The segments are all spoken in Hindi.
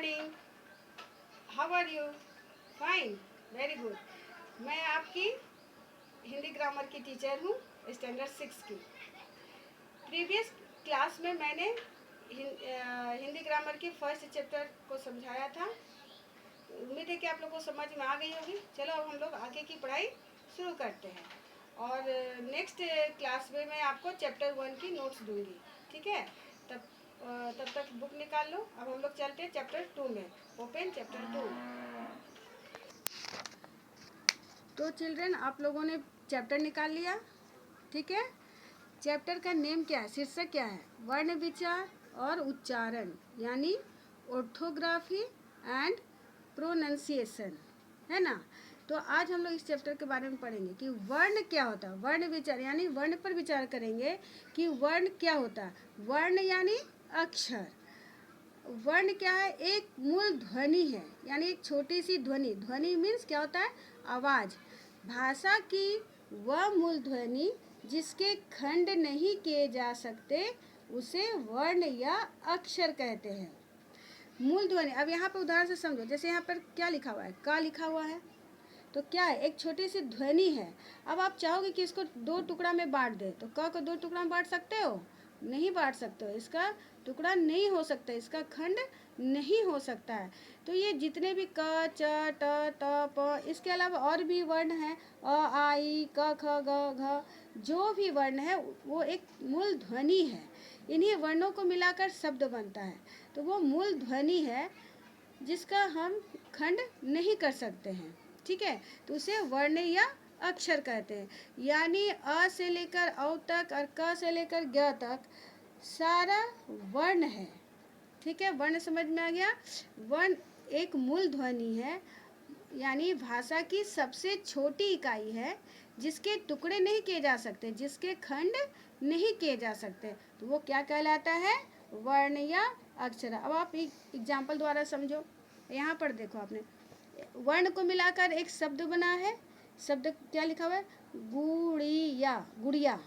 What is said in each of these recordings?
Morning, how are you? Fine, very good. मैं आपकी हिंदी ग्रामर की टीचर हूँ, स्टैंडर्ड 6 की। प्रीवियस क्लास में मैंने हिंदी ग्रामर के फर्स्ट चैप्टर को समझाया था। उम्मीद है कि आप लोगों को समझ में आ गई होगी। चलो अब हम लोग आगे की पढ़ाई शुरू करते हैं और नेक्स्ट क्लास में मैं आपको चैप्टर 1 की नोट्स दूंगी, ठीक है? तब तक बुक निकाल लो। अब हम लोग चलते हैं चैप्टर 2 में। Open chapter 2। तो चिल्ड्रन, आप लोगों ने चैप्टर निकाल लिया, ठीक है? चैप्टर का नेम क्या है, शीर्षक क्या है? वर्ण विचार और उच्चारण, यानी ऑर्थोग्राफी एंड प्रोनंसिएशन, है ना? तो आज हम लोग इस चैप्टर के बारे में पढ़ेंगे कि वर्ण क्या होता है। वर्ण विचार यानी वर्ण पर विचार करेंगे कि वर्ण क्या होता है। वर्ण यानी अक्षर। वर्ण क्या है? एक मूल ध्वनि है, यानी एक छोटी सी ध्वनि। ध्वनि मीन्स क्या होता है? आवाज। भाषा की वह मूल ध्वनि जिसके खंड नहीं किए जा सकते उसे वर्ण या अक्षर कहते हैं। मूल ध्वनि। अब यहाँ पर उदाहरण से समझो। जैसे यहाँ पर क्या लिखा हुआ है? का लिखा हुआ है, तो क्या है? एक छोटी सी ध्वनि है। अब आप चाहोगे कि इसको दो टुकड़ा में बांट दे, तो क को दो टुकड़ा में बांट सकते हो? नहीं बांट सकते हो। इसका टुकड़ा नहीं हो सकता, इसका खंड नहीं हो सकता है। तो ये जितने भी क, च, ट, त, प, इसके अलावा और भी वर्ण हैं, अ, आ, ई, क, ख, ग, घ, जो भी वर्ण है वो एक मूल ध्वनि है। इन्हीं वर्णों को मिलाकर शब्द बनता है। तो वो मूल ध्वनि है जिसका हम खंड नहीं कर सकते हैं, ठीक है? तो उसे वर्ण या अक्षर कहते हैं। यानी अ से लेकर औ तक और क से लेकर ग तक सारा वर्ण है, ठीक है? वर्ण समझ में आ गया? वर्ण एक मूल ध्वनि है, यानी भाषा की सबसे छोटी इकाई है जिसके टुकड़े नहीं किए जा सकते, जिसके खंड नहीं किए जा सकते। तो वो क्या कहलाता है? वर्ण या अक्षर। अब आप एक एग्जाम्पल द्वारा समझो। यहाँ पर देखो, आपने वर्ण को मिलाकर एक शब्द बना है। शब्द क्या लिखा हुआ है? गुड़िया, गुड़िया,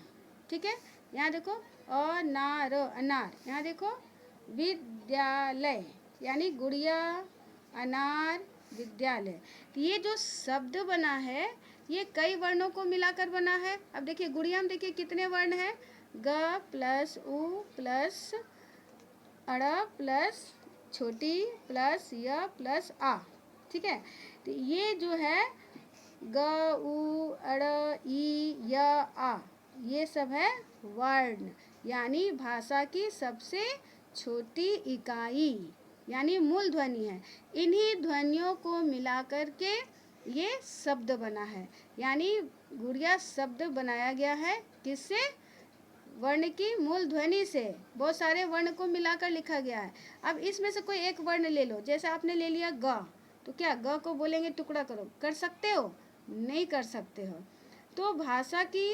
ठीक है? यहाँ देखो अनार, अनार। यहाँ देखो विद्यालय, यानी गुड़िया, अनार, विद्यालय। तो ये जो शब्द बना है ये कई वर्णों को मिलाकर बना है। अब देखिए गुड़िया में देखिए कितने वर्ण हैं? ग प्लस उ प्लस अड़ प्लस छोटी प्लस य प्लस आ, ठीक है? तो ये जो है ग उ अड़ ई य आ, ये सब है वर्ण, यानी भाषा की सबसे छोटी इकाई, यानी मूल ध्वनि है। इन्हीं ध्वनियों को मिलाकर के ये शब्द बना है। यानी गुड़िया शब्द बनाया गया है किससे? वर्ण की मूल ध्वनि से। बहुत सारे वर्ण को मिलाकर लिखा गया है। अब इसमें से कोई एक वर्ण ले लो। जैसे आपने ले लिया ग, तो क्या ग को बोलेंगे टुकड़ा करो, कर सकते हो? नहीं कर सकते हो। तो भाषा की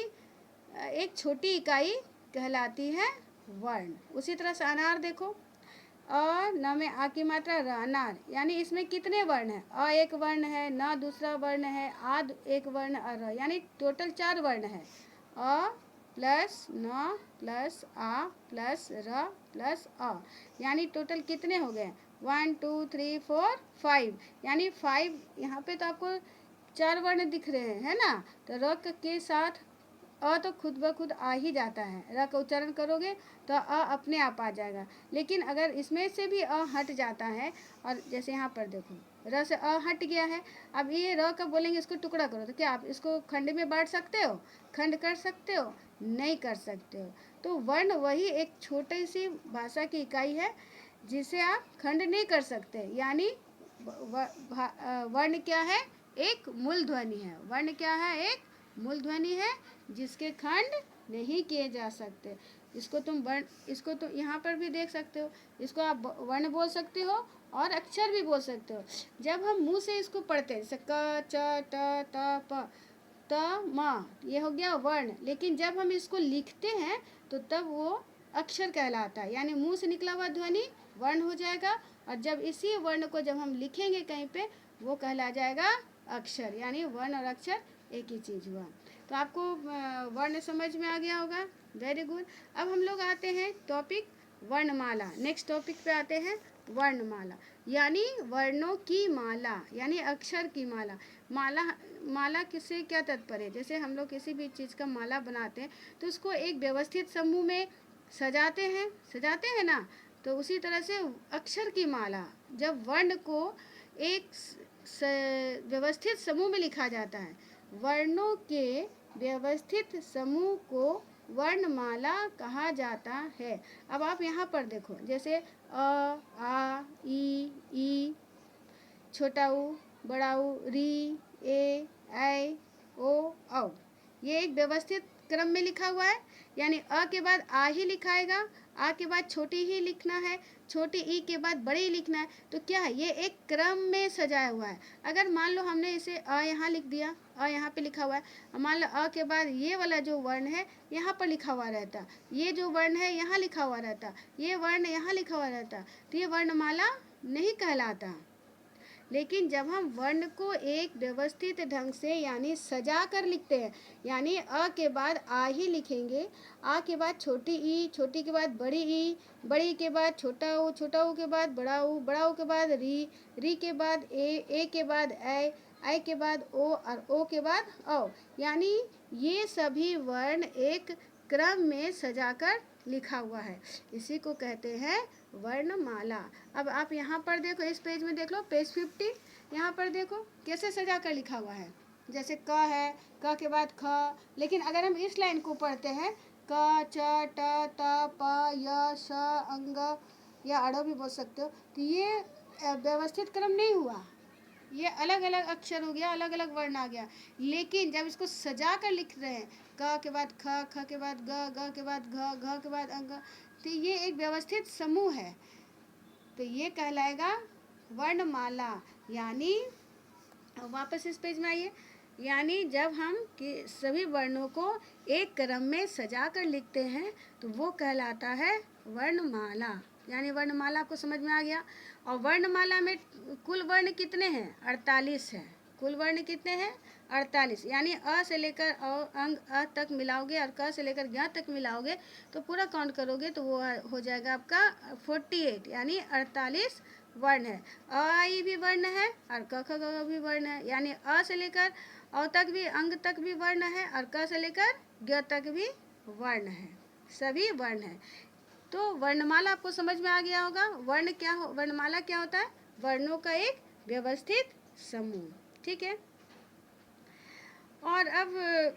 एक छोटी इकाई कहलाती है वर्ण। उसी तरह से अनार देखो, अ न में आ की मात्रा र, अनार। यानी इसमें कितने वर्ण हैं? अ एक वर्ण है, न दूसरा वर्ण है, आ एक वर्ण, र, यानी टोटल 4 वर्ण है। अ प्लस न प्लस आ प्लस र प्लस अ, यानी टोटल कितने हो गए? 1 2 3 4 5, यानी 5। यहाँ पे तो आपको 4 वर्ण दिख रहे हैं, है ना? तो र के साथ अ तो खुद ब खुद आ ही जाता है। र का उच्चारण करोगे तो अ अपने आप आ जाएगा। लेकिन अगर इसमें से भी अ हट जाता है, और जैसे यहाँ पर देखो र से अ हट गया है, अब ये र का बोलेंगे इसको टुकड़ा करो, तो क्या आप इसको खंड में बांट सकते हो? खंड कर सकते हो? नहीं कर सकते हो। तो वर्ण वही एक छोटी सी भाषा की इकाई है जिसे आप खंड नहीं कर सकते। यानी वर्ण क्या है? एक मूल ध्वनि है। वर्ण क्या है? एक मूल ध्वनि है जिसके खंड नहीं किए जा सकते। इसको तुम वर्ण, इसको तुम यहाँ पर भी देख सकते हो। इसको आप वर्ण बोल सकते हो और अक्षर भी बोल सकते हो। जब हम मुंह से इसको पढ़ते हैं, जैसे क च ट त प त म, ये हो गया वर्ण। लेकिन जब हम इसको लिखते हैं तो तब वो अक्षर कहलाता है। यानी मुंह से निकला हुआ ध्वनि वर्ण हो जाएगा, और जब इसी वर्ण को जब हम लिखेंगे कहीं पे, वो कहला जाएगा अक्षर। यानी वर्ण और अक्षर एक ही चीज़ हुआ। तो आपको वर्ण समझ में आ गया होगा। Very good. अब हम लोग आते हैं टॉपिक वर्णमाला। नेक्स्ट टॉपिक पे आते हैं वर्णमाला यानी वर्णों की माला, यानी अक्षर की माला। माला माला किससे क्या तात्पर्य है? जैसे हम लोग किसी भी चीज़ का माला बनाते हैं तो उसको एक व्यवस्थित समूह में सजाते हैं ना। तो उसी तरह से अक्षर की माला, जब वर्ण को एक व्यवस्थित समूह में लिखा जाता है, वर्णों के व्यवस्थित समूह को वर्णमाला कहा जाता है। अब आप यहाँ पर देखो, जैसे अ, आ, ई, छोटा ऊ, बड़ा ऊ, री, ए, ऐ, ओ, औ, ये एक व्यवस्थित क्रम में लिखा हुआ है। यानी अ के बाद आ ही लिखाएगा, आ के बाद छोटी ही लिखना है, छोटी ई के बाद बड़ी लिखना है। तो क्या है, ये एक क्रम में सजाया हुआ है। अगर मान लो हमने इसे अ यहाँ लिख दिया, अ यहाँ पे लिखा हुआ है, मान लो अ के बाद ये वाला जो वर्ण है यहाँ पर लिखा हुआ रहता, ये जो वर्ण है यहाँ लिखा हुआ रहता, ये वर्ण यहाँ लिखा हुआ रहता, तो ये वर्णमाला नहीं कहलाता। लेकिन जब हम वर्ण को एक व्यवस्थित ढंग से यानी सजा कर लिखते हैं, यानी अ के बाद आ ही लिखेंगे, आ के बाद छोटी ई, छोटी के बाद बड़ी ई, बड़ी के बाद छोटा ऊ के बाद बड़ा ऊ के बाद री, री के बाद ए के बाद ऐ के बाद ओ और ओ के बाद औ। यानी ये सभी वर्ण एक क्रम में सजाकर लिखा हुआ है, इसी को कहते हैं वर्णमाला। अब आप यहाँ पर देखो, इस पेज में देख लो, पेज 50, यहाँ पर देखो कैसे सजा कर लिखा हुआ है। जैसे क है, क के बाद ख, लेकिन अगर हम इस लाइन को पढ़ते हैं, क, च, ट, त, प, य, श, अंग या अड़ो भी बोल सकते हो, तो ये व्यवस्थित क्रम नहीं हुआ, ये अलग अलग अक्षर हो गया, अलग अलग वर्ण आ गया। लेकिन जब इसको सजा कर लिख रहे हैं, क के बाद ख, ख के बाद ग, ग के बाद घ, घ के बाद अंग, तो ये एक व्यवस्थित समूह है, तो ये कहलाएगा वर्णमाला। यानी वापस इस पेज में आइए, यानी जब हम कि सभी वर्णों को एक क्रम में सजा कर लिखते हैं तो वो कहलाता है वर्णमाला। यानी वर्णमाला आपको समझ में आ गया। और वर्णमाला में कुल वर्ण कितने हैं? 48 है। कुल वर्ण कितने हैं? 48। यानी अ से लेकर अंग अ तक मिलाओगे और क से लेकर ज्ञ तक मिलाओगे तो पूरा काउंट करोगे तो वो हो जाएगा आपका 48, यानी 48 वर्ण है। अ आई भी वर्ण है और क ख ग भी वर्ण है। यानी अ से लेकर औ तक भी, अंग तक भी वर्ण है और क से लेकर ज्ञ तक भी वर्ण है, सभी वर्ण है। तो वर्णमाला आपको समझ में आ गया होगा। वर्णमाला क्या होता है? वर्णों का एक व्यवस्थित समूह, ठीक है। और अब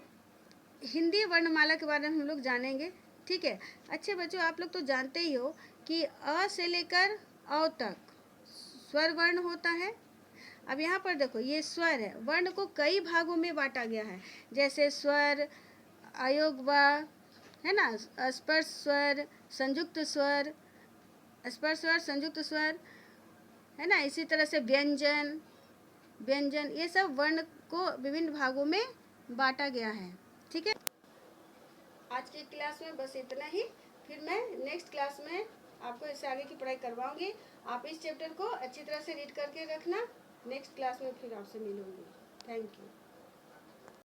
हिंदी वर्णमाला के बारे में हम लोग जानेंगे, ठीक है। अच्छे बच्चों, आप लोग तो जानते ही हो कि अ से लेकर औ तक स्वर वर्ण होता है। अब यहाँ पर देखो, ये स्वर है, वर्ण को कई भागों में बांटा गया है, जैसे स्वर, अयोगवा, है ना, स्पर्श स्वर, संयुक्त स्वर, स्पर्श स्वर, संयुक्त स्वर, है ना। इसी तरह से व्यंजन, ये सब वर्ण को विभिन्न भागों में बांटा गया है, ठीक है। आज की क्लास में बस इतना ही, फिर मैं नेक्स्ट क्लास में आपको इससे आगे की पढ़ाई करवाऊंगी। आप इस चैप्टर को अच्छी तरह से रीड करके रखना। नेक्स्ट क्लास में फिर आपसे मिलूंगी। Thank you.